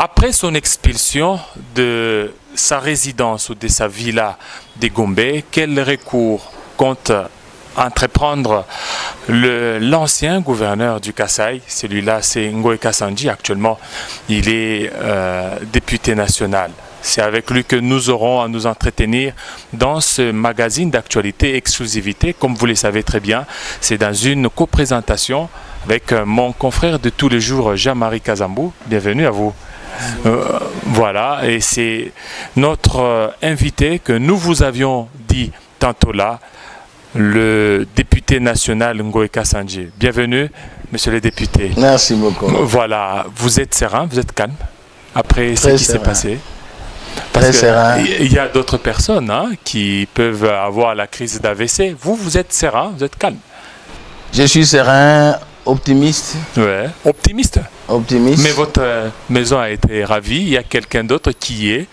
Après son expulsion de sa résidence ou de sa villa de Gombe, quel recours compte entreprendre l'ancien gouverneur du Kasaï? Celui-là, c'est Ngoï Kassanji. Actuellement, il est député national. C'est avec lui que nous aurons à nous entretenir dans ce magazine d'actualité exclusivité. Comme vous le savez très bien, c'est dans une coprésentation avec mon confrère de tous les jours, Jean-Marie Kazambou. Bienvenue à vous. Voilà, et c'est notre invité que nous vous avions dit tantôt là, le député national Ngoï Kassanji. Bienvenue, monsieur le député. Merci beaucoup. Voilà, vous êtes serein, vous êtes calme après ce qui s'est passé? Parce qu'il y a d'autres personnes qui peuvent avoir la crise d'AVC. Vous êtes serein, vous êtes calme. Je suis serein, optimiste. Ouais, optimiste. Optimiste. Mais votre maison a été ravie, il y a quelqu'un d'autre qui y est.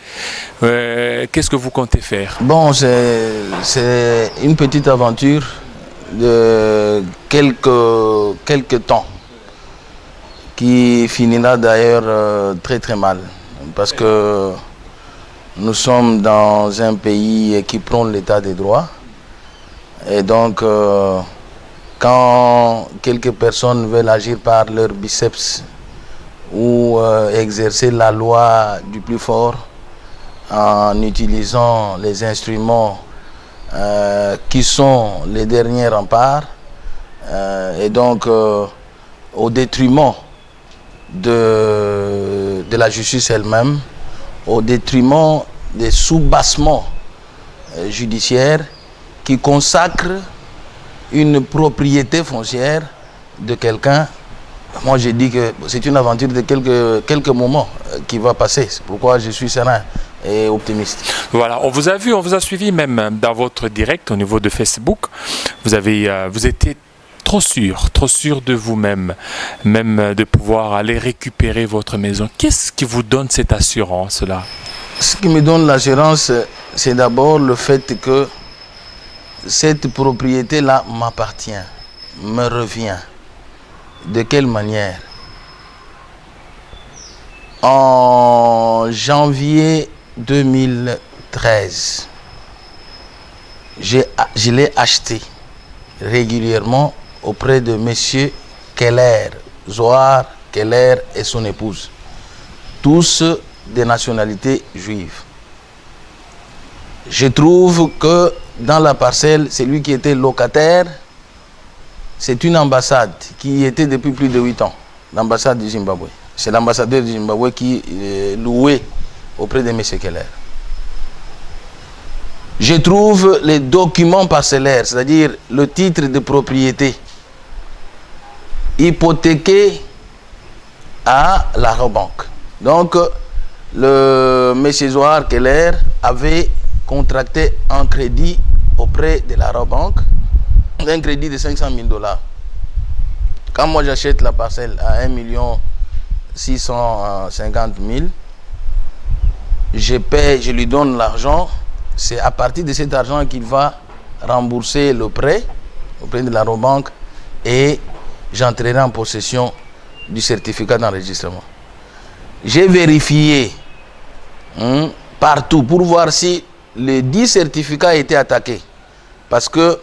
Qu'est-ce que vous comptez faire? Bon, c'est une petite aventure de quelques temps qui finira d'ailleurs très très mal. Parce que nous sommes dans un pays qui prône l'état des droits. Et donc, quand quelques personnes veulent agir par leur biceps ou exercer la loi du plus fort en utilisant les instruments qui sont les derniers remparts, et donc au détriment de la justice elle-même, au détriment des soubassements judiciaires qui consacrent une propriété foncière de quelqu'un. Moi, j'ai dit que c'est une aventure de quelques moments qui va passer. C'est pourquoi je suis serein et optimiste. Voilà, on vous a vu, on vous a suivi même dans votre direct au niveau de Facebook. Vous étiez trop sûr de vous-même, même de pouvoir aller récupérer votre maison. Qu'est-ce qui vous donne cette assurance-là? Ce qui me donne l'assurance, c'est d'abord le fait que cette propriété-là m'appartient, me revient. De quelle manière? En janvier 2013, je l'ai acheté régulièrement auprès de M. Keller, Zohar Keller et son épouse, tous des nationalités juives. Je trouve que dans la parcelle, celui qui était locataire, c'est une ambassade qui y était depuis plus de 8 ans, l'ambassade du Zimbabwe. C'est l'ambassadeur du Zimbabwe qui est loué auprès de M. Keller. Je trouve les documents parcellaires, c'est-à-dire le titre de propriété, hypothéqué à la Rabobank. Donc, le M. Zohar Keller avait contracté un crédit auprès de la Rabobank, un crédit de 500 000 $. Quand moi j'achète la parcelle à 1 650 000, je lui donne l'argent. C'est à partir de cet argent qu'il va rembourser le prêt auprès de la Rabobank et j'entrerai en possession du certificat d'enregistrement. J'ai vérifié partout pour voir si les 10 certificats étaient attaqués. Parce que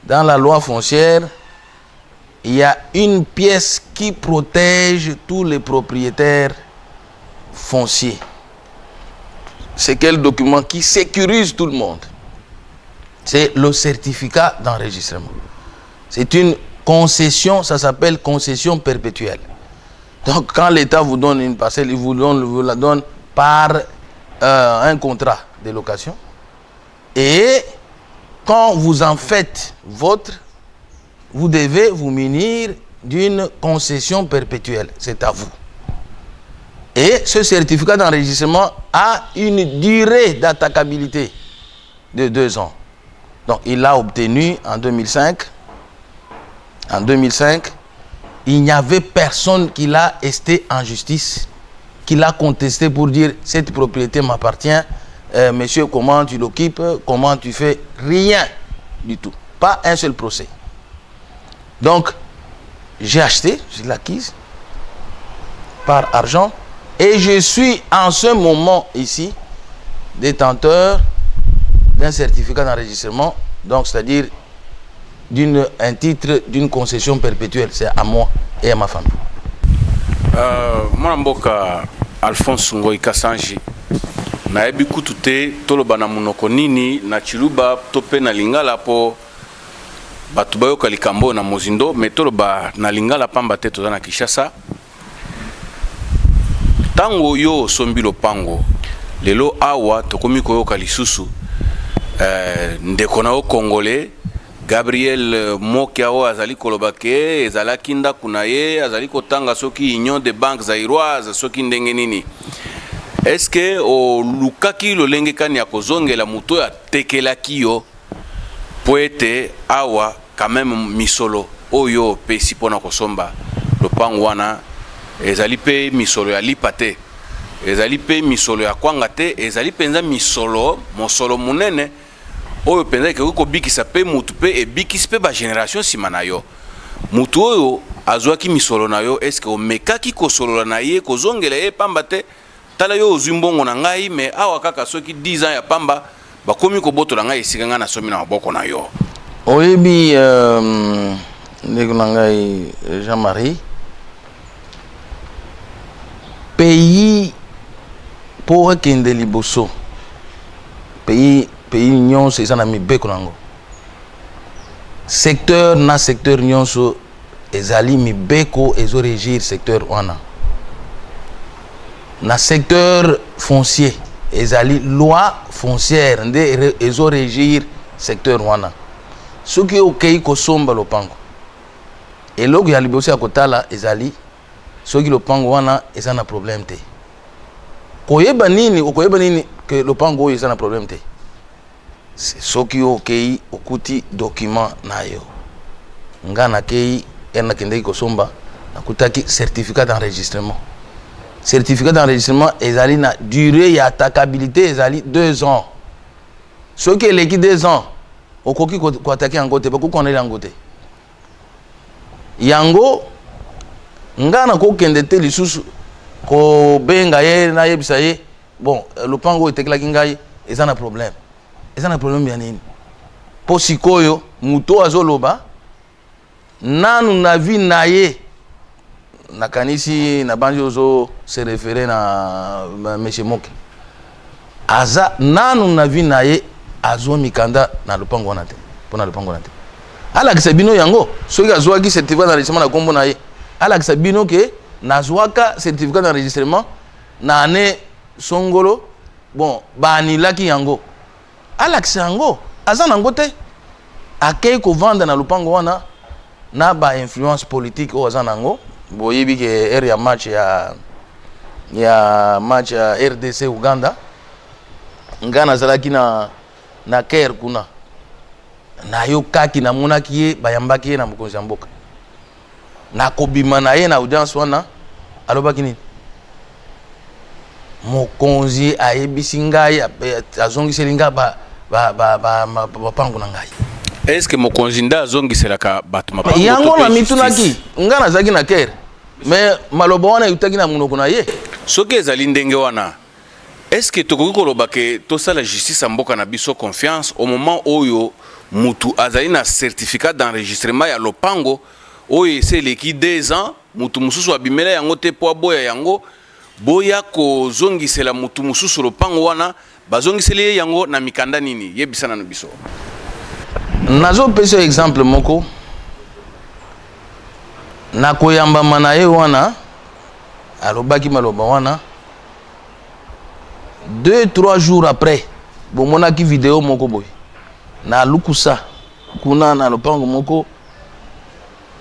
dans la loi foncière, il y a une pièce qui protège tous les propriétaires fonciers. C'est quel document qui sécurise tout le monde? C'est le certificat d'enregistrement. C'est une concession, ça s'appelle concession perpétuelle. Donc quand l'État vous donne une parcelle, il vous la donne par un contrat de location. Et quand vous en faites votre, vous devez vous munir d'une concession perpétuelle. C'est à vous. Et ce certificat d'enregistrement a une durée d'attaquabilité de 2 ans. Donc il l'a obtenu en 2005. En 2005, il n'y avait personne qui l'a esté en justice, qui l'a contesté pour dire cette propriété m'appartient. Monsieur, comment tu l'occupes? Comment tu fais? Rien du tout. Pas un seul procès. Donc, j'ai acheté, je l'ai acquise par argent. Et je suis en ce moment ici détenteur d'un certificat d'enregistrement, donc c'est-à-dire un titre d'une concession perpétuelle. C'est à moi et à ma famille. Mon mboka Alphonse Ngoyi Kassanji na ebi kutute toloba na munoko nini na chiluba tope na lingala po batu bayoka likambo na mozindo me toloba na lingala pamba te toza na Kinshasa tango yo sombi lopango lelo awa tokomi koyoka lisusu ndeko na o congolais Gabriel Mokia o azali kolobake ezalaki ndako na ye azali kotanga soki union de banques zaïroises soki ndenge nini. Est-ce que o lukaki lolenge kani ya kozongela muto ya tekelaki yo poete awa quand même misolo oyo pesi pona kosomba lopango wana ezali pe misolo ya lipate ezali pe misolo ya kwanga te ezali penza misolo mosolo munene oyo penza ke ko bikisa pe mutu pe e bikisa pe ba génération sima na yo mutu oyo azwaki misolo na yo est-ce que o mekaki ko solola na ye ko zongela ye pamba te tala yo ozumbongo na ngai me awa kaka soki 10 ans ya pamba bakomi ko botola ngai esika nga na somi na maboko na yo oyebi ndeko na ngai Jean-Marie pays po akende liboso pays nyonso eza na mibeko nango secteur na secteur nyonso ezali mibeko ezo régir secteur wana na secteur foncier ezali loi foncière nde ezo régir secteur wana soki okei kosomba lopango eloko ya liboso ya kotala ezali soki lopango wana eza na problème te koyeba nini ke lopango oyo eza na problème te soki okei okuti document na yo nga nakei nakendeki kosomba nakutaki certificat d'enregistrement ezali na durée ya attaquabilité ezali 2 ans soki eleki 2 ans okoki koatake yango te bakokondela yango te yango nga nakokende te lisusu kobenga ye nayebisa ye bon lopango etekelaki ngai eza na problème ya nini po sikoyo muto azoloba nanu na vi na ye nakanisi na banji ozo se référer na monsieur Moke aza nanu na vi na ye azo mikanda na lopango wana te pona lopango wana te alakisa bino yango soki azwaki certificat d'enregistrement na kombo na ye alakisa bino ke nazwaka certificat d'enregistrement na ane songolo bon banilaki yango alakisa yango aza nango te akei kovanda na lopango wana na ba influence politique oyo aza nango boyebi ke ere ya match ya RDC Uganda nga nazalaki na Caire kuna nayokaki namonaki ye bayambaki ye na mokonzi ya mboka nakobima na ye na audience wana alobaki nini mokonzi ayebisi ngai azongiseli ngai bapango na ngai est-ce que mokonzi nda azongiselaka bato mapango yango na mitunaki nga nazalaki na Caire mais maloba wana eutaki na monoko na ye soki ezali ndenge wana est-ce que tokoki koloba ke tosala justice ya mboka na biso confiance au moment oyo mutu azali na certificat d'enregistrement ya lopango oyo ese eleki 2 ans mutu mususu abimela yango te po aboya yango boya kozongisela mutu mususu lopango wana bazongiseli ye yango na mikanda nini yebisana na biso nazopesa exemple moko nakoyambama na ye wana alobaki maloba wana 2-3 jours après bomonaki video moko boy na lukusa kuna na lopango moko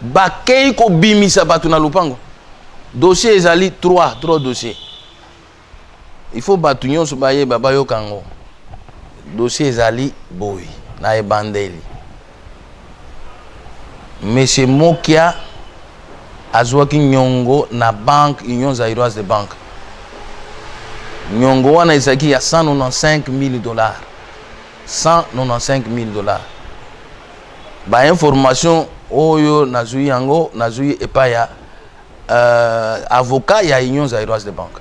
bakei kobimisa bato na lopango dossier ezali 3 dossiers il faut bato nyonso bayeba bayoka yango dossier ezali boy na ebandeli monsieur Mokia azwaki nyongo na banque Union Zaïroise de Banque nyongo wana ezalaki ya $195,000 $195,000 ba information oyo nazui yango nazui epa ya avocat ya Union Zaïroise de Banque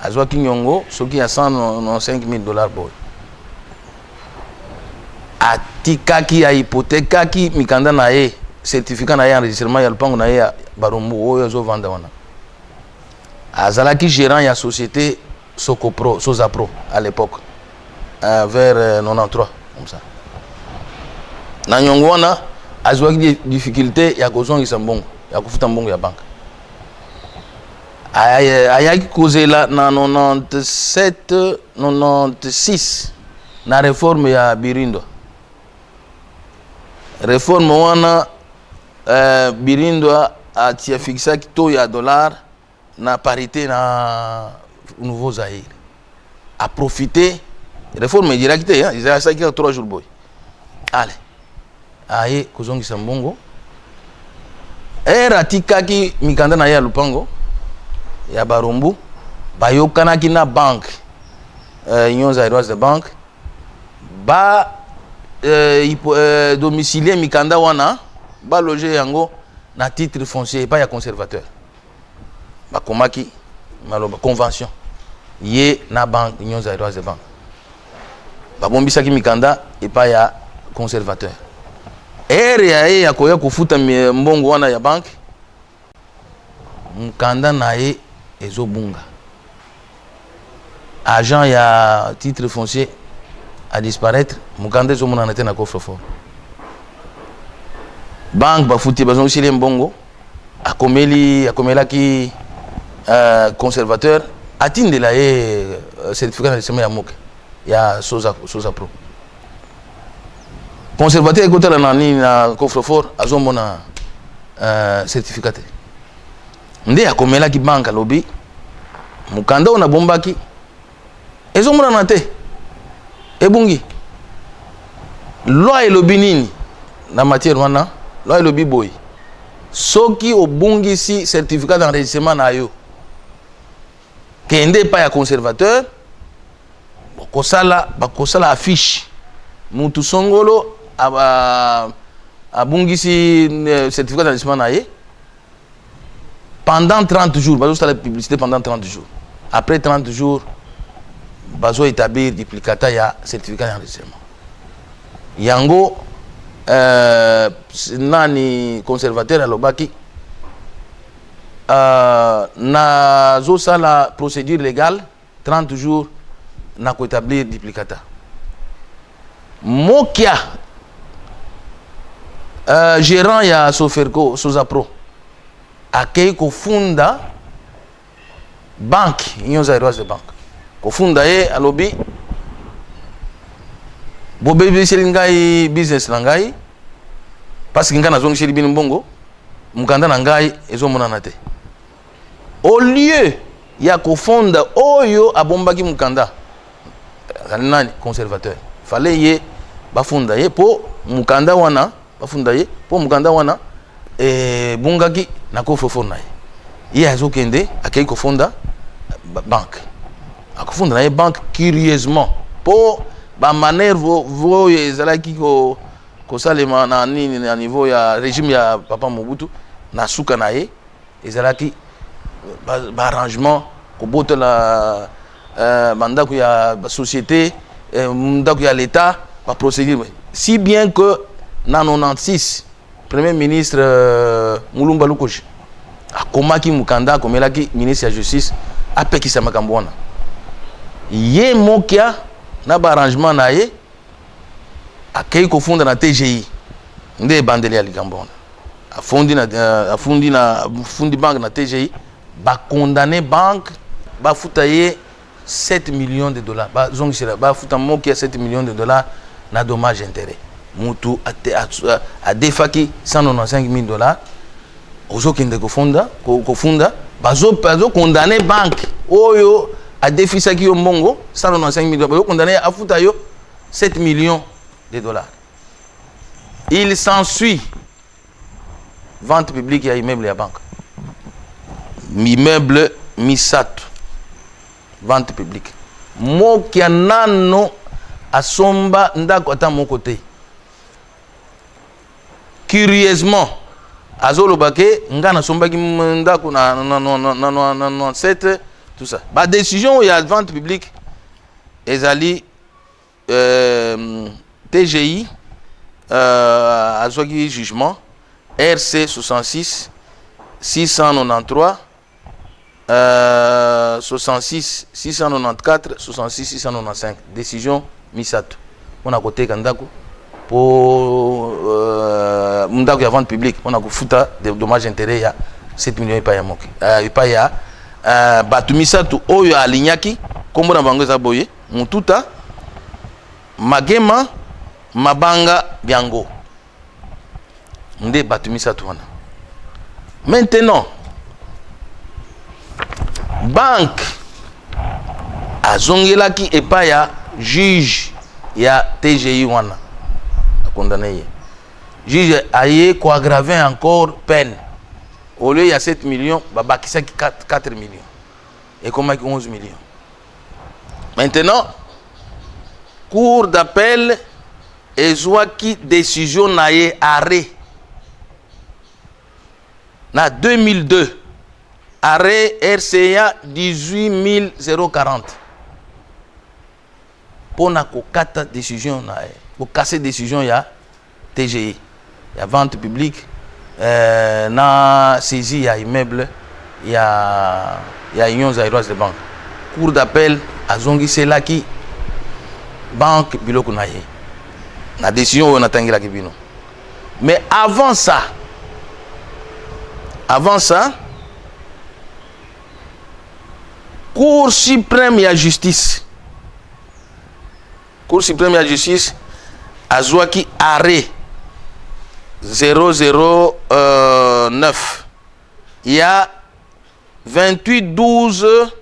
azwaki nyongo soki ya $195,000 boy atikaki ahypothekaki mikanda na ye certificat na ye enregistrement ya lupango na ye ya Barumbu oyo azovanda wana. Azalaki gérant ya société Socopro, Sosapro à l'époque vers 93 comme ça. Na nyongo wana azwaki difficulté ya kozongisa mbongo ya kufuta mbongo ya banque. Ayaki kozela na 97 96 na réforme ya Birindo. Réforme wana Birindo atia fixaki taux ya dollar na parité na nouveau Zaïre. A profité réforme directe hein, ils a ça qui 3 jours boy. Allez. Aye kozongisa mbongo. Ratikaki mikanda na ya lupango ya Barumbu bayokanaki na banque Union Zaïroise de banque ba domicilier mikanda wana ba loger yango na titre foncier pas ya conservateur bakomaki maloba convention ye na banque Union Zaïroise de banque babombisaki mikanda et pas ya conservateur ere ya koya kufuta mbongo wana ya banque mkanda na ye ezobunga agent ya titre foncier a disparaître mukanda ezomona na te na coffre-fort banque bafuti bazongisi mbongo akomelaki conservateur atindela ye certificat d'enregistrement ya moke ya Sosa Pro conservateur ekotala na nini na coffre-fort azomona certificat te nde akomelaki banque alobi mukanda ona bombaki ezomona na te ebungi loi elobi nini na matière wana loi elobi boy soki obungisi certificat d'enregistrement na yo kende pa ya conservateur bakosala affiche mutu songolo abungisi certificat d'enregistrement na ye pendant 30 jours bazo la publicité pendant 30 jours après 30 jours bazo établir duplicata ya certificat d'enregistrement yango nani conservateur alobaki nazo sala procédure légale 30 jours na ko établir duplicata mokia gérant ya Soferco Sosapro akei kofunda banque Union Zaïroise de banque kofunda ye alobi bobebiseli ngai business na ngai parce que ngai nazongiseli bino mbongo mukanda na ngai ezomonana te au lieu ya kofunda oyo abombaki mukanda nani conservateur fallait ye bafunda ye po mukanda wana bafunda ye po mukanda wana bungaki na coffre-fort na ye azokende akei kofunda banque akofunda na ye banque curieusement po ba manière vo ezalaki kosalema na nini na niveau ya régime ya papa Mobutu na suka na ye ezalaki ba arrangement kobotela mandako ya société mandako ya l'état ba procédure si bien que na 96 premier ministre Mulumba Lukoji akomaki mukanda akomelaki ministre ya justice apekisa makambo wana ye mokia na ba arrangement na ye akei kofunda na TGI nde bandeli ya likambo wana afundi banque na TGI ba condamné banque ba futa ye 7 millions de dollars ba zongisela ba futa mokia 7 millions de dollars na dommage intérêt mutu a defaki 195 000 $. Ozokende kofunda bazo condamné banque oyo a defisaki yo mbongo 195 000 $. Bazo condamné afuta yo 7 millions de dollars. Il s'ensuit vente publique ya immeuble ya banque. Immeuble Misato. Vente publique. Mokia nano asomba ndako ata moko te. Curieusement, azolo bake nga na sombaki ndako na 7 tout ça. La décision, il y a vente publique, ezali TGI, à jugement, RC 66, 693, 66, 694, 66, 695. Décision Misato. On a côté Kandako pour Mundako ya vente publique. On a fouta des dommages intérêts, il y a 7 millions et pas ya moki. Et pas ya Batu Misato, Oyo Alignaki, comme on a bango zaboye, Mututa, Magema, Mabanga, Biango. Nde Batu Misato wana. Maintenant, banque azongelaki epa ya juge ya TGI wana a condamné. Juge aye ko aggraver encore peine. Au lieu il y a 7 millions, babakisa 4 millions. Et comment 11 millions. Maintenant, cour d'appel ezwaki décision naye arrêt. Na 2002. Arrêt RCA 18040. Pour na kokata décision pour casser décision ya TGI. Ya vente publique na saisie ya immeuble ya union zaïroise de banque. Cour d'appel azongi selaki banque biloko na ye. Na décision on atangila kibino. Mais avant ça Cour suprême de justice. Cour suprême de justice azwaki arrêt 009. Il y a 2812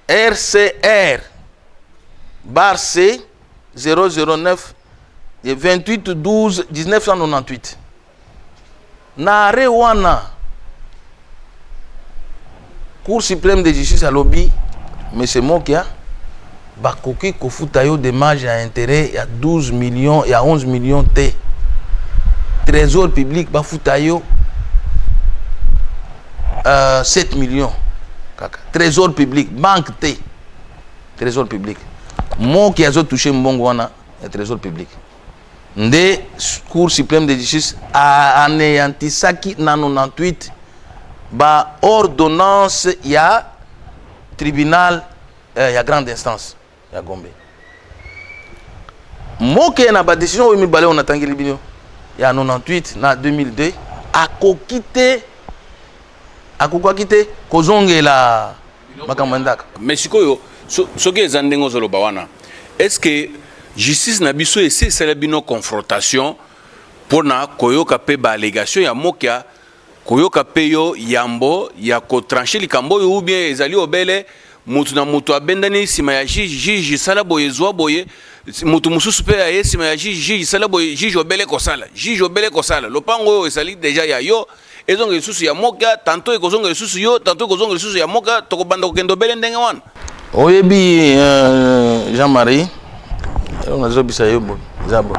RCR bar C 009 et 2812 1998. Na arrêt wana Cour suprême de justice à lobby, M. Mokia, bakoki kofuta yo dommage à intérêt, il y a 12 millions, il y a 11 millions T. Trésor public, bafuta yo 7 millions. Trésor public, banque T. Trésor public. Mokia a touché mbongwana, trésor public. Nde Cour suprême de justice a anéantisaki na 98. Ba ordonnance ya tribunal ya grande instance ya Gombe. Moke na ba décision o mi balé on atangeli bino ya 98 na 2002 akokite kozongela makamandaka. Mais sikoyo soki ezandengo zoloba wana. Est-ce que justice na biso ese sala bino confrontation pour na koyoka pe ba allégation ya mokia koyoka peyo yambo ya ko trancher likambo ou bien ezali obele mutu na mutu abendani sima ya juge sala boye zwa boye mutu mususu pe ya sima ya juge sala boye juge obele ko sala lopango ezali déjà ya yo ezonga lisusu ya moka tanto ekozonga lisusu yo tanto ekozonga lisusu ya moka tokobanda kokendo bele ndenge wana oyebi Jean-Marie on a bisa yo zabo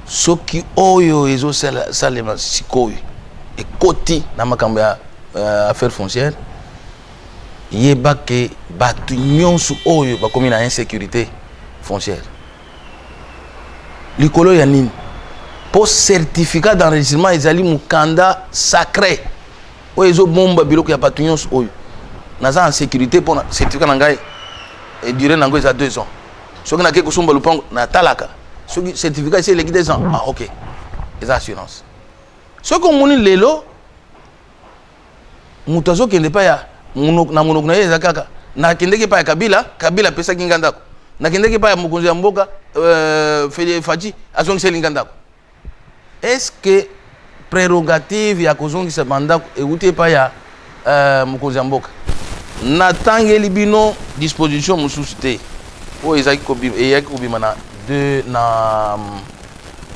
soki oyo ezo salema sikoyo et koti na makambo ya affaire foncière yeba ke batu nyonso oyo bakomi na insécurité foncière likolo ya nini pour certificat d'enregistrement ezali mukanda sacré oyo ezo bomba biloko ya batu nyonso oyo naza en sécurité pour certificat na ngai et durée nango eza 2 ans soki na ke kosomba lupango na talaka soki certificat c'est leki 2 ans ah ok eza assurance. Ce qu'on moni lelo mutazo kende pa ya na monoko na yeza kaka na kende ke pa ya kabila pesa kinganda ko na kende ke pa ya mokonzi ya mboka Faji azongi selinganda ko. Est-ce que prérogative ya kozongi sa mandat euti pa ya mokonzi ya mboka na tangeli bino disposition mususu te o ezaki kobima na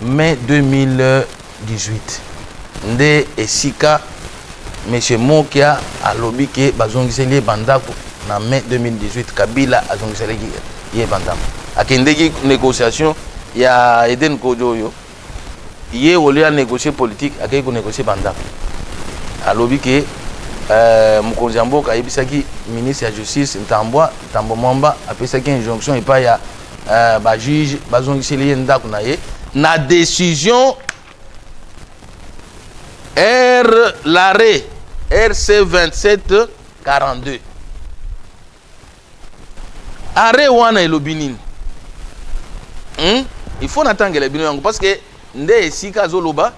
mai 2018 nde esika monsieur Mokia alobi ke bazongiseli bandako na mai 2018 Kabila azongiseli ye bandako akendeki négociation ya Eden Kojoyo ye olia négocier politique akei ko négocier bandako alobi ke mokonzi ya mboka ayebisaki ministre ya justice Ntambo Mwamba apesaki injonction epai ya bajuge bazongiseli ye ndako na ye na décision l'arrêt RC 27 42 arrêt wana elobi nini il faut natangela bino yango parce que nde esika azoloba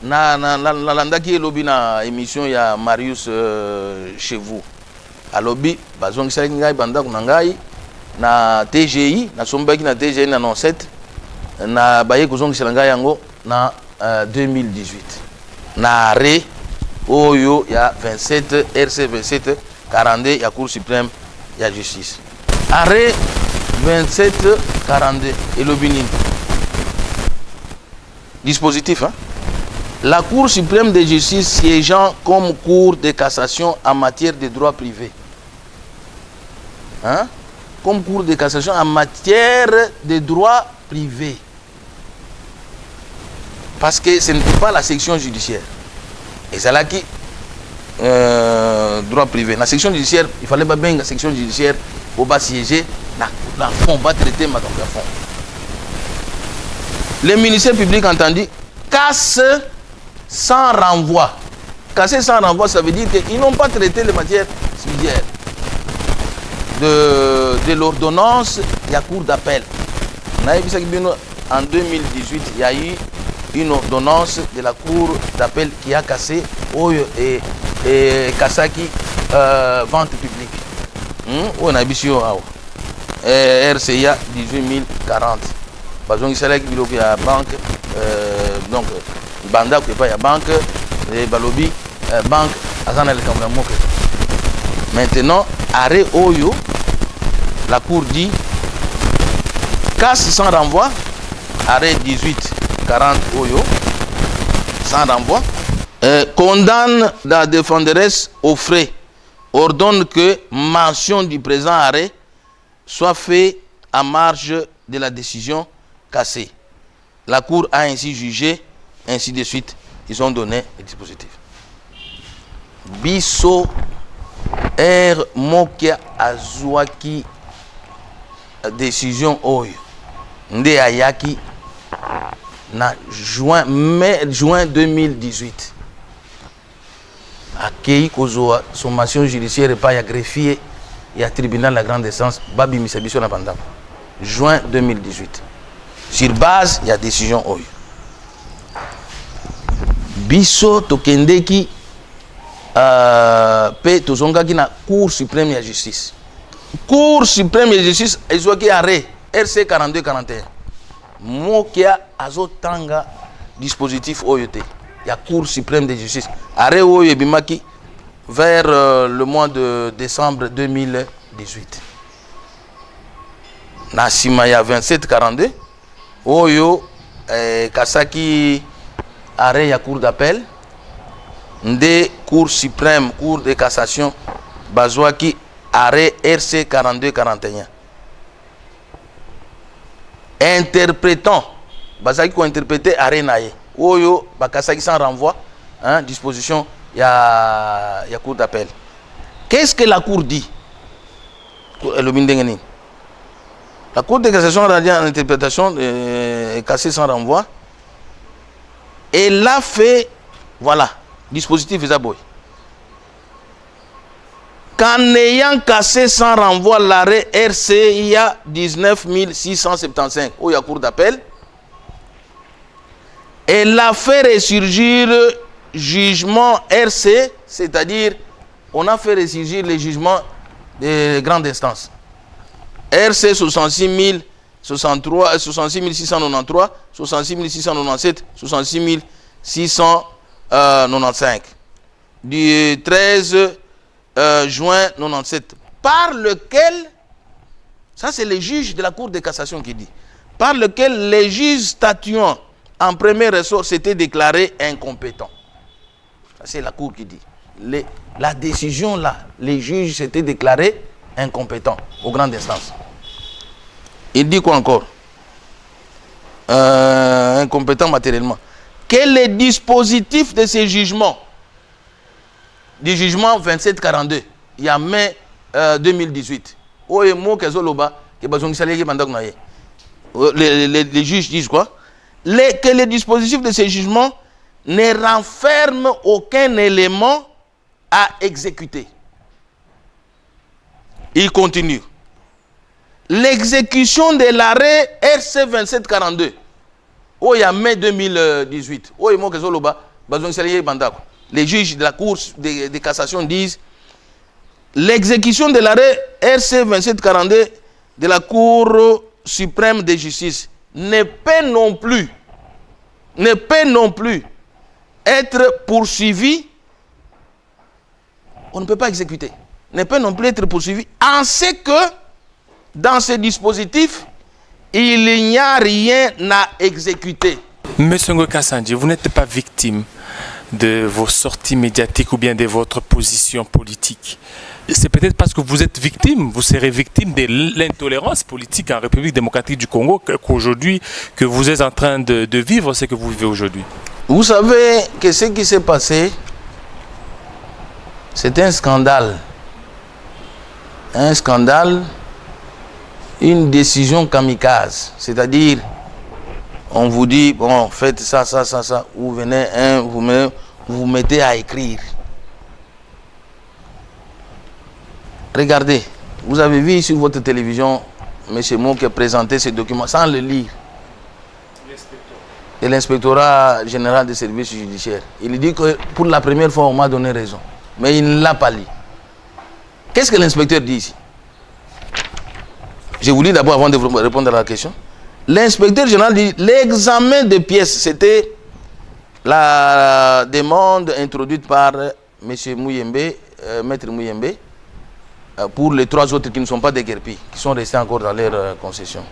nalandaki elobi na émission ya Marius chez vous alobi bazongisaki ngai bandako na ngai na TGI nasombaki na TGI na 97 na baye kozongisela ngai yango na 2018 na arrêt oyo ya 27 RC 27 42 ya Cour suprême ya justice arrêt 27 42 elobi nini dispositif la Cour suprême de justice siégeant comme cour de cassation en matière de droit privé. Comme cour de cassation en matière de droit privé. Parce que ce n'était pas la section judiciaire. Et c'est là qui droit privé. La section judiciaire, il fallait pas bien la section judiciaire pour pas siéger. La fond, va traiter ma donc la fond. Le ministère public entendu casse sans renvoi. Casser sans renvoi, ça veut dire qu'ils n'ont pas traité les matières subsidiaires de l'ordonnance de la Cour d'appel. En 2018, il y a eu une ordonnance de la Cour d'appel qui a cassé et Kassaki vente publique. On a vu RCA 18040. Par exemple, il y a banque, donc banda qui pas ya banque et balobi banque azana le kamera. Maintenant arrêt oyo la cour dit casse sans renvoi arrêt 1840 oyo sans renvoi condamne la défenderesse aux frais ordonne que mention du présent arrêt soit fait à marge de la décision cassée. La cour a ainsi jugé. Ainsi de suite, ils ont donné le dispositif. Biso Mokia Azwaki décision oyo nde ayaki na juin 2018 akei kozwa sommation judiciaire pa ya greffier ya tribunal la grande instance babimisa biso na bandako juin 2018 sur base ya décision oyo biso tokendeki pe tozongaki na Cour suprême ya justice. Cour suprême ya justice ezwaki arrêt RC 4241 mokia azotanga dispositif oyo te ya Cour suprême de justice arrêt oyo ebimaki vers le mois de décembre 2018 na sima ya 2742 oyo kasaki arrêt ya cour d'appel nde cour suprême cour de cassation bazwaki arrêt RC 4241 interprétant bazaki ko interpréter arrêt naye oyo bakasaki sans renvoi disposition ya cour d'appel. Qu'est-ce que la cour dit? La cour de cassation a dit en interprétation cassée sans renvoi. Elle a fait, voilà, dispositif Zaboy. Qu'en ayant cassé sans renvoi l'arrêt RCIA 19675 au y a cour d'appel, elle a fait ressurgir jugement RC, c'est-à-dire on a fait ressurgir les jugements de grande instance. RC 66 693, 66 697, 66 695 du 13 juin 97, par lequel, ça c'est les juges de la Cour de cassation qui dit, par lequel les juges statuant en premier ressort s'étaient déclarés incompétents. Ça c'est la Cour qui dit. La décision là, les juges s'étaient déclarés incompétents aux grandes instances. Il dit quoi encore? Incompétent matériellement. Que les dispositifs de ces jugements du jugement 2742, il y a mai 2018. Les juges disent quoi? Que les dispositifs de ces jugements ne renferment aucun élément à exécuter. Il continue. L'exécution de l'arrêt RC 2742, il y a mai 2018. Les juges de la Cour de cassation disent l'exécution de l'arrêt RC 2742 de la Cour suprême de justice ne peut non plus être poursuivi. On ne peut pas exécuter. Ne peut non plus être poursuivi en ce que dans ce dispositif, il n'y a rien à exécuter. Monsieur Ngoka-Sandji, vous n'êtes pas victime de vos sorties médiatiques ou bien de votre position politique. C'est peut-être parce que vous êtes victime, vous serez victime de l'intolérance politique en République démocratique du Congo qu'aujourd'hui, que vous êtes en train de vivre ce que vous vivez aujourd'hui. Vous savez que ce qui s'est passé, c'est un scandale. Un scandale, une décision kamikaze. C'est-à-dire, on vous dit, bon, faites ça, vous venez, vous vous mettez à écrire. Regardez, vous avez vu sur votre télévision M. Mo qui a présenté ces documents sans le lire. De l'inspectorat général des services judiciaires. Il dit que pour la première fois, on m'a donné raison. Mais il ne l'a pas lu. Qu'est-ce que l'inspecteur dit ici? Je vous lis d'abord avant de vous répondre à la question. L'inspecteur général dit l'examen de pièces, c'était la demande introduite par M. Mouyembe, Maître Mouyembe, pour les trois autres qui ne sont pas déguerpis, qui sont restés encore dans leur concession.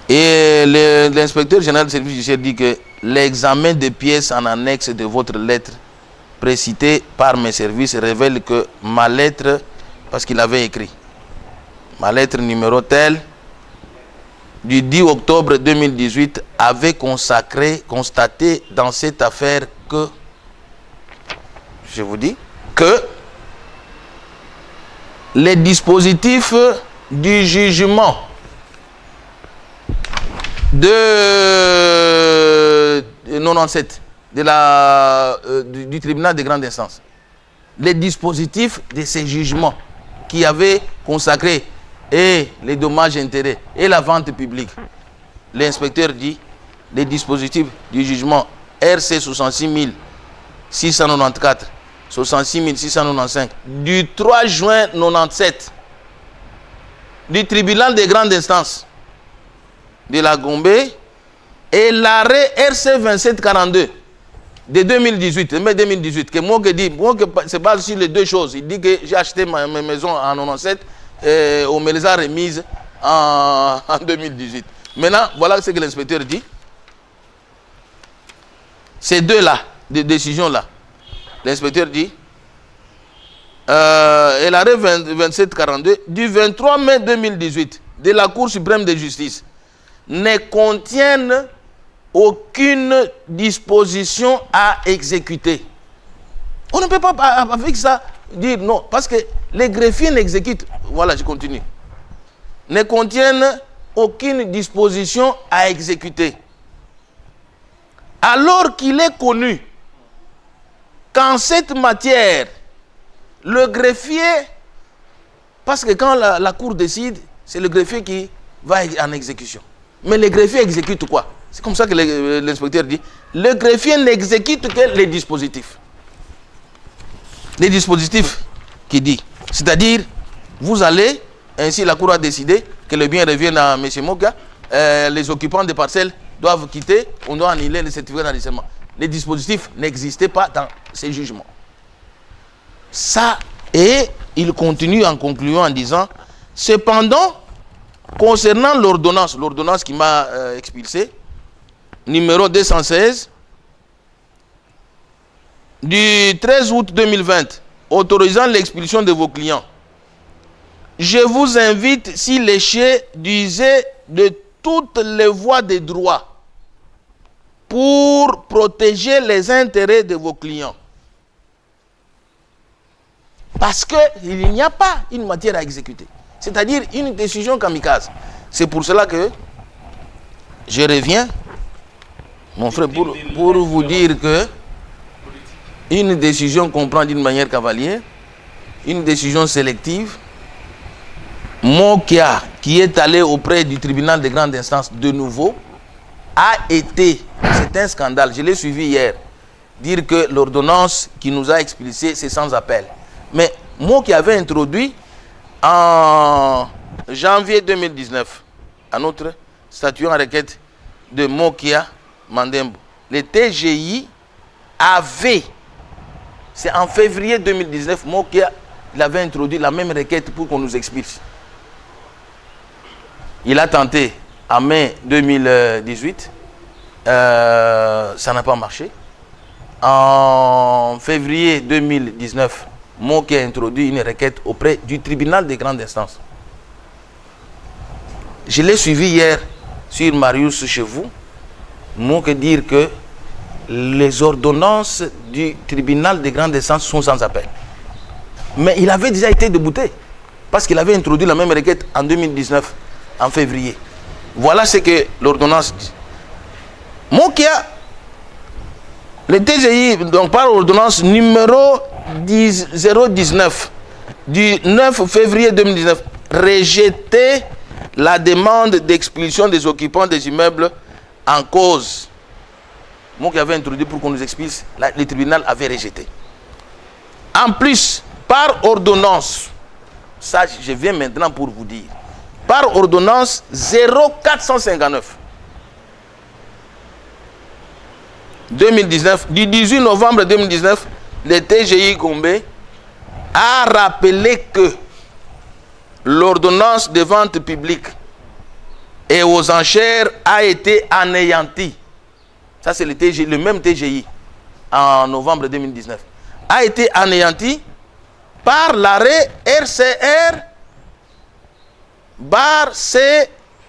Et l'inspecteur général du service judiciaire dit que l'examen de pièces en annexe de votre lettre précitée par mes services révèle que ma lettre, parce qu'il avait écrit, ma lettre numéro telle, du 10 octobre 2018, avait constaté dans cette affaire que, je vous dis, que les dispositifs du jugement de 97 du tribunal de grande instance, les dispositifs de ces jugements qui avaient consacré et les dommages intérêts et la vente publique, l'inspecteur dit les dispositifs du jugement RC 66 694 66 695 du 3 juin 97 du tribunal de grande instance de la Gombe et l'arrêt RC 2742 de 2018, mai 2018, que moi que se base sur les deux choses. Il dit que j'ai acheté ma maison en 97 et on me les a remises en 2018. Maintenant, voilà ce que l'inspecteur dit. Ces deux-là, des décisions-là, l'inspecteur dit, et l'arrêt 2742 du 23 mai 2018 de la Cour suprême de justice ne contiennent aucune disposition à exécuter. On ne peut pas avec ça dire non, parce que les greffiers n'exécutent, voilà, je continue, ne contiennent aucune disposition à exécuter. Alors qu'il est connu qu'en cette matière, le greffier, parce que quand la Cour décide, c'est le greffier qui va en exécution. Mais le greffier exécute quoi? C'est comme ça que l'inspecteur dit. Le greffier n'exécute que les dispositifs. Les dispositifs qui dit. C'est-à-dire, vous allez, ainsi la Cour a décidé que le bien revienne à M. Moka, les occupants des parcelles doivent quitter, on doit annuler les certificats d'enregistrement. Les dispositifs n'existaient pas dans ces jugements. Ça, et il continue en concluant en disant, cependant, concernant l'ordonnance qui m'a expulsé, numéro 216, du 13 août 2020, autorisant l'expulsion de vos clients, je vous invite, si l'éché, d'user de toutes les voies de droit pour protéger les intérêts de vos clients. Parce qu'il n'y a pas une matière à exécuter. C'est-à-dire une décision kamikaze. C'est pour cela que je reviens, mon frère, pour vous dire que une décision qu'on prend d'une manière cavalière, une décision sélective, Mokia, qui est allé auprès du tribunal de grande instance de nouveau, a été, c'est un scandale, je l'ai suivi hier, dire que l'ordonnance qui nous a expulsés, c'est sans appel. Mais Mokia avait introduit en janvier 2019, à notre statut en requête de Mokia Mandembo, le TGI avait, c'est en février 2019, Mokia, il avait introduit la même requête pour qu'on nous expulse. Il a tenté en mai 2018, ça n'a pas marché. En février 2019, Mokia a introduit une requête auprès du tribunal de grande instance. Je l'ai suivi hier sur Marius chez vous. Mokia dire que les ordonnances du tribunal de grande instance sont sans appel. Mais il avait déjà été débouté parce qu'il avait introduit la même requête en 2019, en février. Voilà ce que l'ordonnance dit. Mokia, le TGI, donc par ordonnance numéro 019 du 9 février 2019, rejetait la demande d'expulsion des occupants des immeubles en cause. Mokia avait introduit pour qu'on nous expulse, le tribunal avait rejeté. En plus, par ordonnance, ça je viens maintenant pour vous dire, par ordonnance 0459 2019, du 18 novembre 2019, le TGI Gombe a rappelé que l'ordonnance de vente publique et aux enchères a été anéantie. Ça c'est le TGI, le même TGI en novembre 2019. A été anéantie par l'arrêt RCR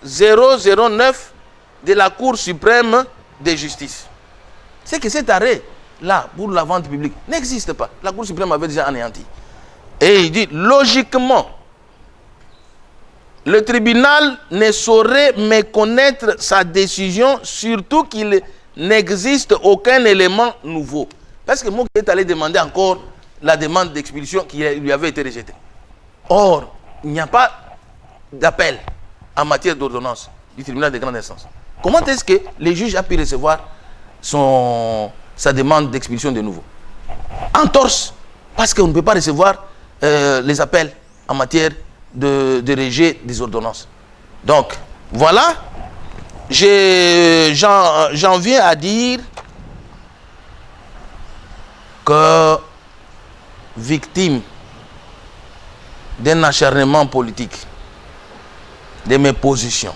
C009 de la Cour suprême de justice. C'est que cet arrêt-là, pour la vente publique, n'existe pas. La Cour suprême avait déjà anéanti. Et il dit, logiquement, le tribunal ne saurait méconnaître sa décision, surtout qu'il n'existe aucun élément nouveau. Parce que moi qui est allé demander encore la demande d'expulsion qui lui avait été rejetée. Or, il n'y a pas d'appel en matière d'ordonnance du tribunal de grande instance. Comment est-ce que les juges a pu recevoir sa demande d'expulsion de nouveau? En torse, parce qu'on ne peut pas recevoir les appels en matière de rejet des ordonnances. Donc, voilà, j'en viens à dire que victime d'un acharnement politique, de mes positions,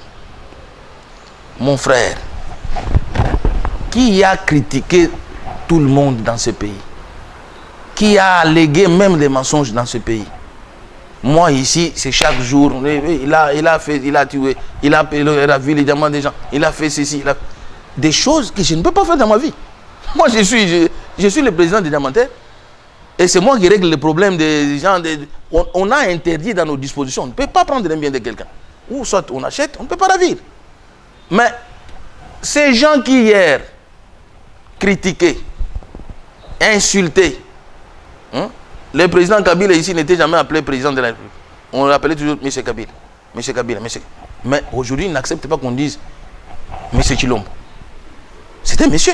mon frère, qui a critiqué tout le monde dans ce pays, qui a allégué même des mensonges dans ce pays. Moi ici, c'est chaque jour, il a fait, il a tué, il a vu les diamants des gens, il a fait ceci, des choses que je ne peux pas faire dans ma vie. Moi je suis le président des diamantaires et c'est moi qui règle les problèmes des gens. On a interdit dans nos dispositions, on ne peut pas prendre un bien de quelqu'un. Ou soit on achète, on ne peut pas ravir. Mais ces gens qui hier critiquaient, insultaient, le président Kabila ici n'était jamais appelé président de la République. On l'appelait toujours M. Kabila. M. Kabila, M. Mais aujourd'hui, il n'accepte pas qu'on dise M. Chilombo. C'est un monsieur.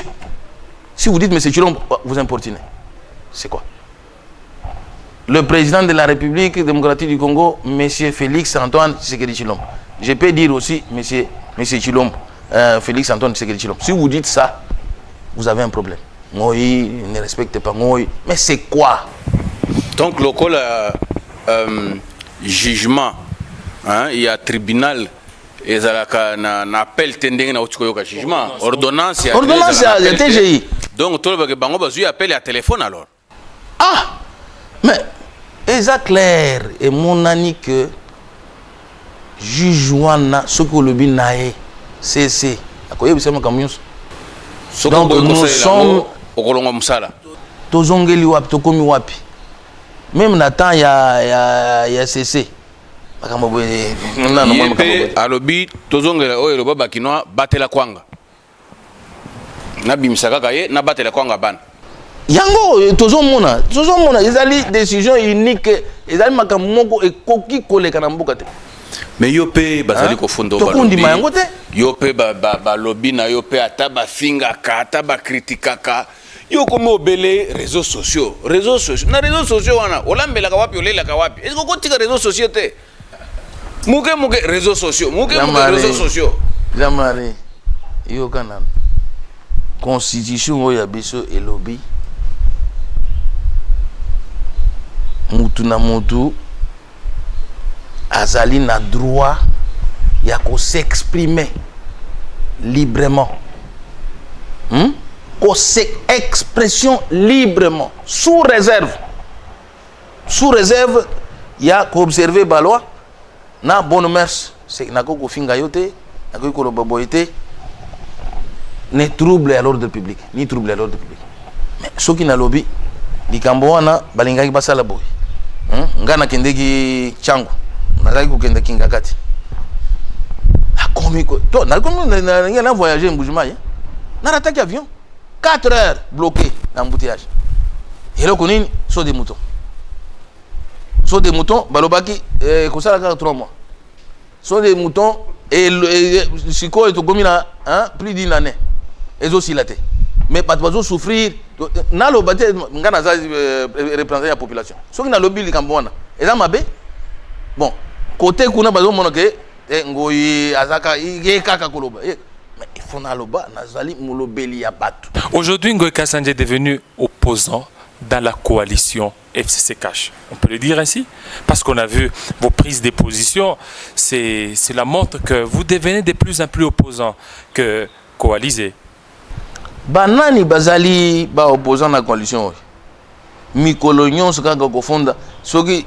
Si vous dites M. Chilombo, vous importunez. C'est quoi? Le président de la République démocratique du Congo, M. Félix Antoine Tshisekedi Chilombo. Je peux dire aussi M. Chilombo, Félix Antoine Tshisekedi Chilombo. Si vous dites ça, vous avez un problème. Moi, il ne respecte pas moi. Mais c'est quoi? Donc, le jugement, il y a tribunal, et un appel tending à jugement. Ordonnance, il y a TGI. Donc, tout le monde a appelé à téléphone alors. Ah! Mais, c'est clair, et mon ami que jugewana, ce que le binae, c'est. Donc, nous sommes. Tozongeli wapi, tokomi wapi. Même Nathan, il y a CC. Yepe alobi tozongela oyo loba bakinoa batela kwanga. Na bimisaka kaye na batela kwanga bana. Yango tozomona ezali décision unique ezali makambo moko ekoki koleka na mboka te. Mais yo pe bazali ko fondo ba. Tokundi mayango te. Yo pe ba lobby na yo pe ata ba finga ka ata ba criticaka. Yo comme obele réseaux sociaux. Na réseaux sociaux wana olambela ka wapi olela ka wapi. Est-ce que kotika réseaux sociaux te? Muke réseaux sociaux. Réseaux sociaux. Jamari. Yo kana. Constitution oya biso et lobby. Mutu na mutu azali na droit ya ko s'exprimer librement. Expression librement sous réserve il y a qu'observer la loi na bonne mœurs c'est na ko finga yote na ko lo boboité ne trouble à l'ordre public mais ce qui na lobby likambo wana balingaki basala boy ngana kendeki changu nazaki ko kenda kinga kati akomi ko to na komi na voyager mbujuma na attaque avion 4 heures bloqué dans l'embouteillage. Et là, on a saut des moutons. Balobaki, ça a 3 mois. Saut des moutons, et Chico est au Gomina, plus d'une année. Et aussi la tête. Mais pas de souffrir. N'a le bâti, Ngana représenter la population. Ce qui n'a le but, Cambouana. Et là, ma bon, côté Kuna Bazo Monoke, Ngoyi, Azaka, Yekaka Koloba. Aujourd'hui, Ngoyi Kasandji est devenu opposant dans la coalition FCC Cash. On peut le dire ainsi? Parce qu'on a vu vos prises de position, cela montre que vous devenez de plus en plus opposant que coalisé. Banani bazali ba opposant à la coalition. Mikolonyon ce qu'on confond, ce qui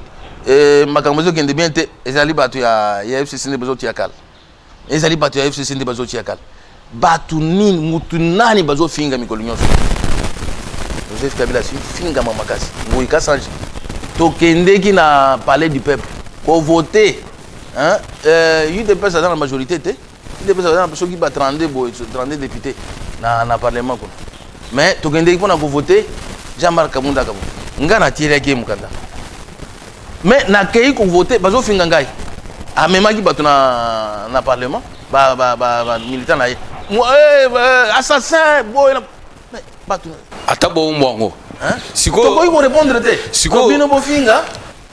makambozo qui est bien, ezali batu ya FCC ne bezo tiakal. Ezali batu ya FCC ne bezo tiakal. Batu nini mutu nani bazo finga mikolo nyonso Joseph Kabila finga mamakasi Ngoyi Kasandji tokendeki na palais du peuple ko voter UDPS dans la majorité te UDPS dans la soki ba 32 députés na parlement ko mais tokendeki pona ko voter Jean-Marc Kamunda kabo ngana tireki mukanda mais na kei ko voter bazo finga ngai amemaki batu na parlement ba militant na assassin boy mais batu atabo mbongo siko to ko répondre te siko bino bofinga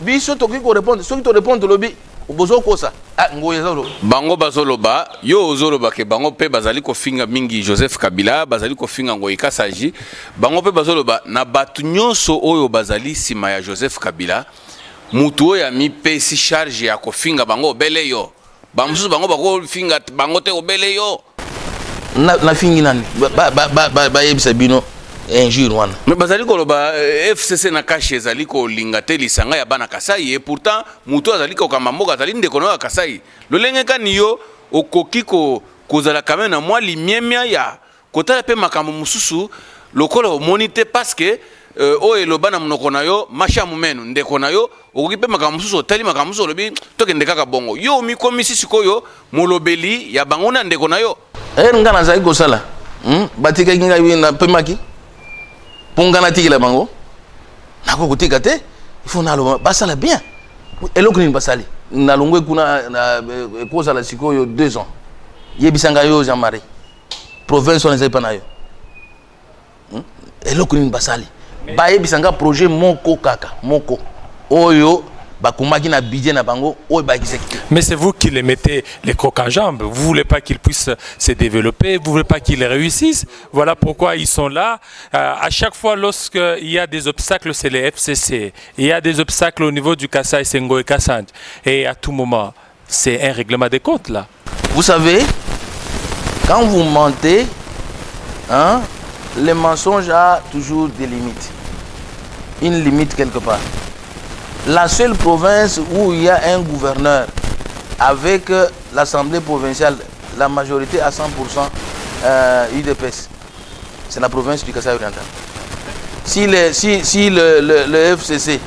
biso to ko répondre soki to répondre lobi bozo kosa Ngoyi zolo bango bazoloba yo ozoloba ke bango pe bazali ko finga mingi Joseph Kabila bazali ko finga Ngoyi Kasandji bango pe bazoloba na batu nyonso oyo bazali sima ya Joseph Kabila mutu oyo mi pesi charge ya ko finga bango bele yo bamusu bango bako finga bango te obele yo na fingi nani ba yebisa bino injure wana mais bazali koloba FCC na Cash ezali ko linga te lisanga ya bana Kasai et pourtant mutu azali ko kamamboka azali ndeko na Kasai lolenge kani yo okoki ko kozala quand même na moi limiemia ya kotala pe makambo mususu lokolo monite parce que o eloba na munoko na yo masha mumenu ndeko na yo okoki pe makambo mususu otali makambo mususu lobi tokende kaka bongo yo mikomisi sikoyo molobeli ya bango na ndeko na yo ngana zai kosala batika kinga na pemaki pongana tikila bango nako kutika te il faut na basala bien eloko ni basali na longwe kuna na kozala sikoyo 2 ans yebisanga yo Jean-Marie province on pas na yo eloko ni basali ba yebisanga projet moko kaka moko oyo bakumaki na budget na bango oyo ba exécuter. Mais c'est vous qui les mettez les crocs en jambes. Vous voulez pas qu'ils puissent se développer, vous voulez pas qu'ils réussissent. Voilà pourquoi ils sont là. À chaque fois lorsqu'il y a des obstacles, c'est les FCC. Il y a des obstacles au niveau du Kasai, c'est Ngoyi Kasandji. Et à tout moment, c'est un règlement des comptes là. Vous savez, quand vous mentez, le mensonge a toujours des limites. Une limite quelque part. La seule province où il y a un gouverneur avec l'Assemblée provinciale, la majorité à 100% UDPS, c'est la province du Kasaï oriental. Si le FCC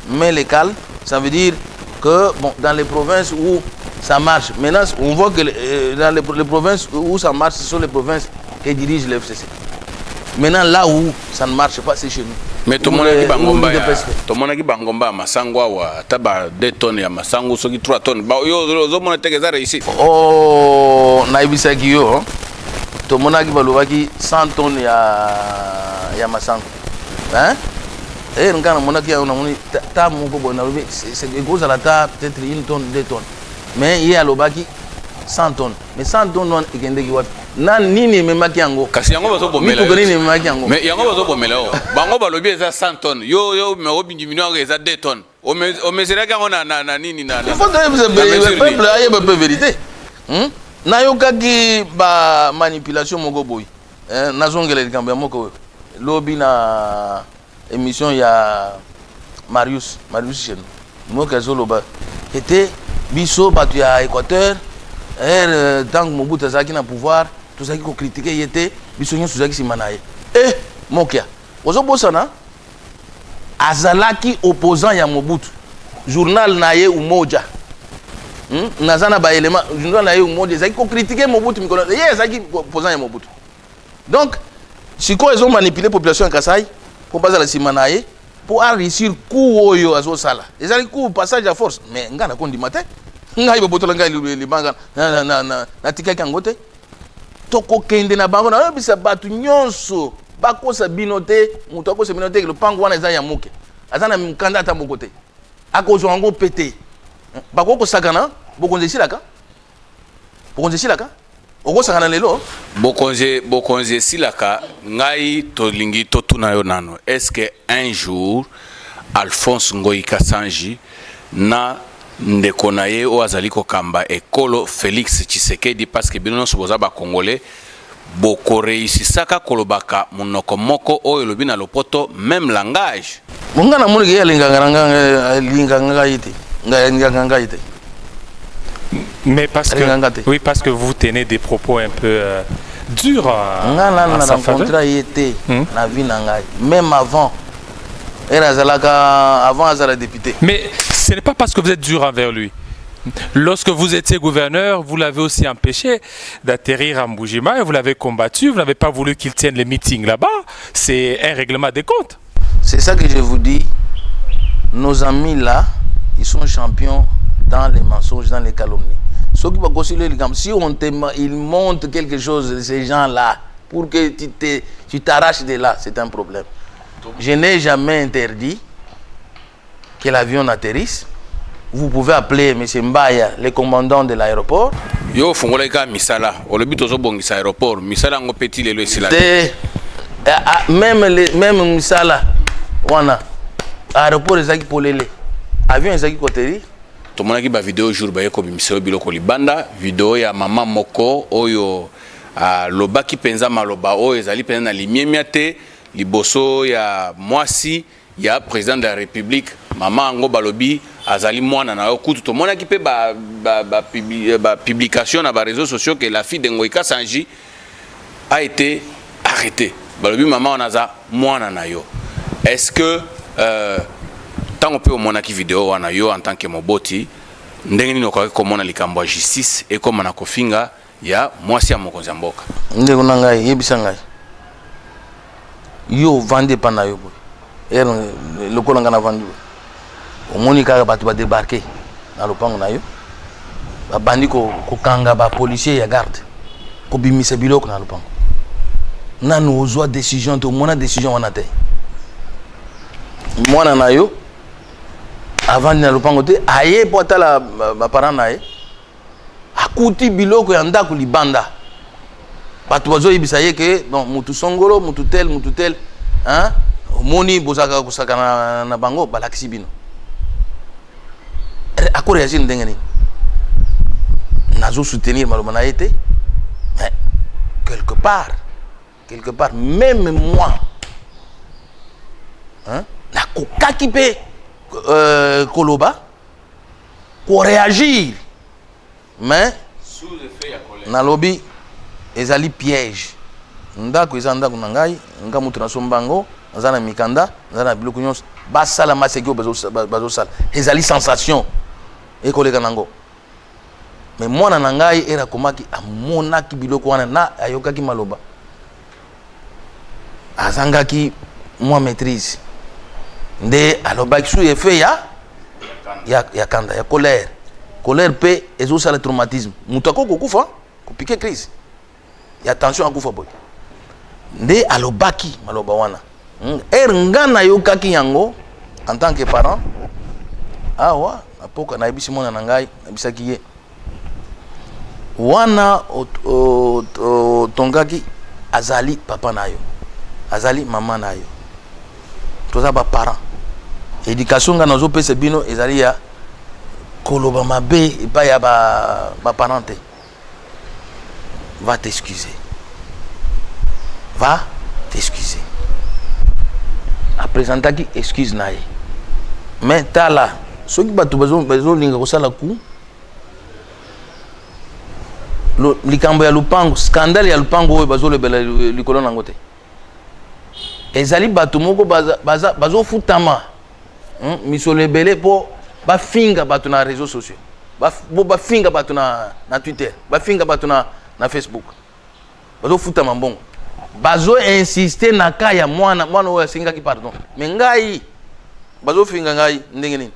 mais légal, ça veut dire que bon, dans les provinces où ça marche, maintenant on voit que dans les provinces où ça marche, ce sont les provinces qui dirigent le FCC. Maintenant là où ça ne marche pas, c'est chez nous. Mais tout le monde qui bangomba masangwa wa taba 2 tonnes ya masango soki 3 tonnes. Ba yo zo mona tegeza réussite. Oh, naibisa ki yo. Tout le monde qui balobaki 100 tonnes ya masango. Hein? Et ngana mona ki on a moni ta moko bona c'est gros à la table peut-être 1 tonne 2 tonnes. Mais il y a lobaki 100 tonnes. Mais 100 tonnes non ekende ki wapi? Na nini memaki yango kasi yango bazo bomela mito nini memaki yango mais yango bazo bomela bango balobi eza 100 tonnes yo me obindi million eza 2 tonnes o mesera yango na nini na il faut que le peuple aille peu vérité na yo kaki ba manipulation moko boy nazongela likambo ya moko lobi na émission ya Marius Chen moko azoloba était biso batu ya Équateur tant que Mobutu azaki na pouvoir tout ça qui critiquait était bisonyo suzaki simanaye mokia ozo bosana azalaki opposant ya Mobutu journal naye umoja nazana ba élément journal naye umoja zaki ko critiquer Mobutu mikolo ye zaki opposant ya Mobutu donc siko ils ont manipulé population en Kasai pour baza la simanaye pour réussir coup oyo azo sala ezali coup passage à force mais ngana kondi matin ngai bobotola ngai libanga na tikaki angote toko kende na bango na bisa batu nyonso bakosa binote muto akosa binote le pango wana eza ya muke azana mkanda ata mokote akozo ngo pété bakoko sakana bokonze silaka okosakana lelo bokonze silaka ngai tolingi totuna yo nano est-ce que un jour Alphonse Ngoyi Kasanji na ndeko na ye o azali kokamba ekolo Félix Tshisekedi parce que bino nyonso boza ba congolais boko réussisaka kolobaka monoko moko oyo lobi na lopoto même langage munga na moni ke linganga ite nganga ite mais parce que oui parce que vous tenez des propos un peu durs na rencontre ite na vie nangai même avant avant Azala député. Mais ce n'est pas parce que vous êtes dur envers lui. Lorsque vous étiez gouverneur, vous l'avez aussi empêché d'atterrir à Mboujima et vous l'avez combattu. Vous n'avez pas voulu qu'il tienne les meetings là-bas. C'est un règlement des comptes. C'est ça que je vous dis. Nos amis là, ils sont champions dans les mensonges, dans les calomnies. Ceux qui vont si ils montrent quelque chose, ces gens-là, pour que tu t'arraches de là, c'est un problème. Je n'ai jamais interdit que l'avion atterrisse. Vous pouvez appeler M. Mbaya, le commandant de l'aéroport. Yo fongola ka misala, olobi tozo bongisa aéroport, misala ngo petit lelo esila. Même misala wana aéroport ezaki polele. Avion ezaki koterir. Tomonaki ba vidéo jour ba yeko bimiselo biloko libanda, vidéo ya mama moko oyo lobaki penza maloba oyo ezali penza na limiemiate. Liboso ya mwasi ya président de la République maman ango balobi azali mwana na yo kutu to mona ki pe ba publication na ba réseaux sociaux que la fille de Ngoyi Kasanji a été arrêtée balobi maman onaza mwana na yo est-ce que tant on peut au mona ki vidéo wana yo en tant que moboti ndenge nini ko komona likambo ya justice et comme na kofinga ya mwasi ya mokonzi mboka ndeko na ngai yebisa ngai yo vende pana yo boy le kolanga na vendu o monika ba tu ba débarquer na lopango na yo ba bandi ko kanga ba policier ya garde ko bimisa biloko na lopango nanu ozwa décision to mona décision wana te mwana na yo avant na lopango te aye potala ba parents na ye akuti biloko ya ndako libanda batu bazo yebisa ye ke donc mutu songolo mutu tel hein moni bozaka kusaka na bango balakisi bino akore ya jine ndenge ni nazo soutenir maloba na été mais quelque part même moi hein na kokaki pe koloba ko réagir mais sous effet ya colère na lobby ezali piège ndako eza ndako na ngai nga mutu na sombango nazana mikanda nazana biloko nyonso basala maseki bazosala ezali sensation ekoleka nango. Mais mwana na ngai era komaki amonaki biloko wana na ayokaki maloba azangaki mwa maîtrise nde alobaki su effet ya kanda ya colère pe ezosala traumatisme mutu akoko kufa kopike crise ya tension akufa boy nde alobaki maloba wana nga nayokaki yango en tant que parent awa apoka nayebisi mwana na ngai nayebisaki ye wana tongaki azali papa na yo azali mama na yo toza ba parent éducation nga nazopesa bino ezali ya koloba mabe epai ya ba parent te. Va t'excuser apresentaki excuse na ye mais tala soki bato bazolinga kosala ku likambo ya lupango scandale ya lupango oyo bazolobela likolo nango te ezali bato moko bazofutama misolo ebele mpo bafinga bato na réseaux sociaux bafinga bato na Twitter bafinga bato na Facebook bazofutama mbongo bazo-insiste na ka ya mwana oyo asengaki pardon mais ngai bazofinga ngai ndenge nini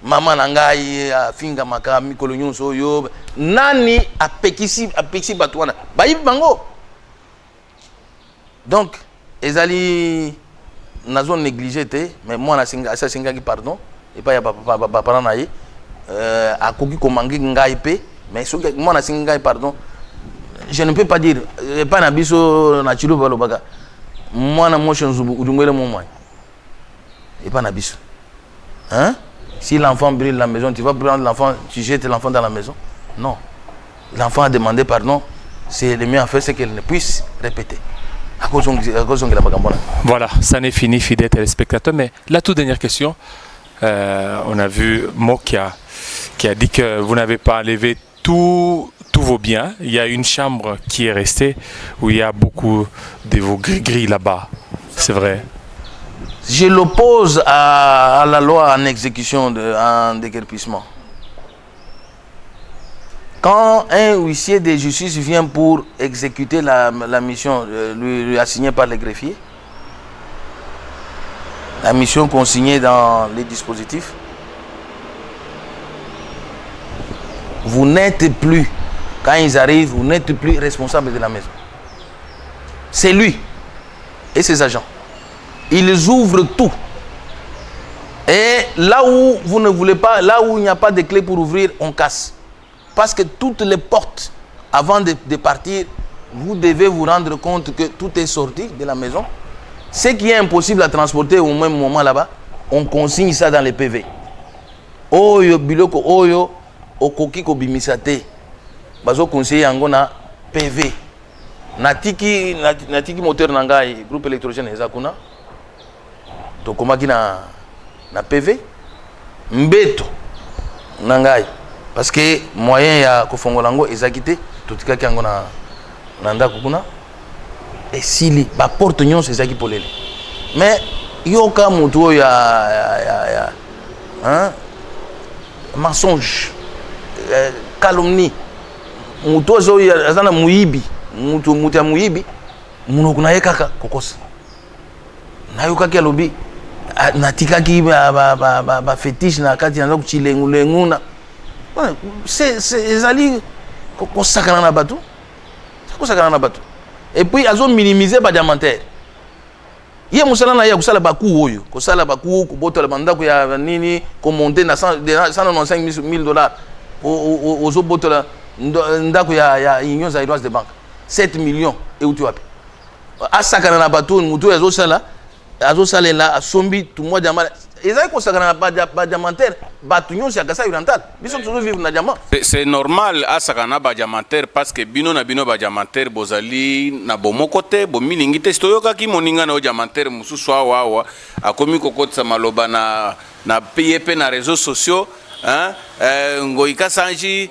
mama na ngai afinga maka mikolo nyonso oyo nani apekisi bato wana bayibi bango. Donc ezali nazo négligé te mais mwana asengaki pardon epai ya baparent na ye akoki komangi ngai pe mais soki mwana asengi ngai pardon je ne peux pas dire pas na biso na chilo balobaka mwana moshe nzubu udungwele momwa et pas na biso hein. Si l'enfant brûle la maison, tu vas prendre l'enfant, tu jettes l'enfant dans la maison? Non. L'enfant a demandé pardon, c'est le mieux à faire, c'est qu'elle ne puisse répéter. Voilà, ça n'est fini, fidèles téléspectateurs. Mais la toute dernière question, on a vu Mokia qui a dit que vous n'avez pas enlevé tous vos biens. Il y a une chambre qui est restée où il y a beaucoup de vos gris-gris là-bas. C'est vrai? Je l'oppose à la loi en exécution en déguerpissement. Quand un huissier de justice vient pour exécuter la mission lui assignée par le greffier, la mission consignée dans les dispositifs, vous n'êtes plus, quand ils arrivent, vous n'êtes plus responsable de la maison. C'est lui et ses agents. Ils ouvrent tout. Et là où vous ne voulez pas, là où il n'y a pas de clé pour ouvrir, on casse. Parce que toutes les portes, avant de partir, vous devez vous rendre compte que tout est sorti de la maison. Ce qui est impossible à transporter au même moment là-bas, on consigne ça dans les PV. Oyo biloko oyo okoki ko bimisate. Bazo conseiller yango na PV. Natiki moteur nangai groupe électrogène ezakuna. Tokomaki na PV mbeto nangai parce que moyen ya kofongola ngo ezakite totikaki yango na ndako kuna esili ba porte nyonso ezaki polele mais yoka mutu ya mensonge calomnie mutu ozo azana muyibi mutu ya muyibi munoko na yekaka kokosa nayokaki alobi natikaki ba fétiche na kati na chilengu na c'est ezali kosakana na bato et puis azo minimiser ba diamantaire ye musala na ya kusala baku oyo kosala baku kobotola bandako ya nini ko monter na $195,000 ozo botola ndako ya union zaïroise de banque 7 millions et où tu as asakana na bato mutu azo sala azosalela asombi tout moi diamant ezali kosakana ba diamantaire bato nyonso ya Kasai oriental biso toujours vivre na diamant. C'est normal asakana ba diamantaire parce que bino ba diamantaire bozali na bomoko te bomilingi te stoyoka ki moninga na diamantaire mususu awa akomi kokotsa maloba na PEP na réseaux sociaux hein ngoika sanji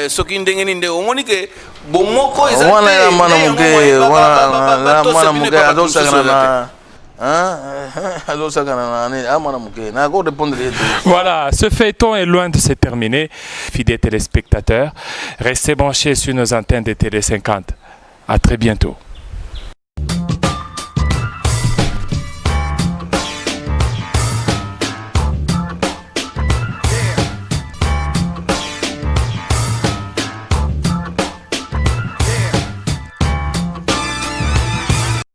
soki ndenge ninde omoni ke bomoko ezali wana muke azosakana Voilà, ce feuilleton est loin de se terminer. Fidèles téléspectateurs, restez branchés sur nos antennes de Télé 50. À très bientôt.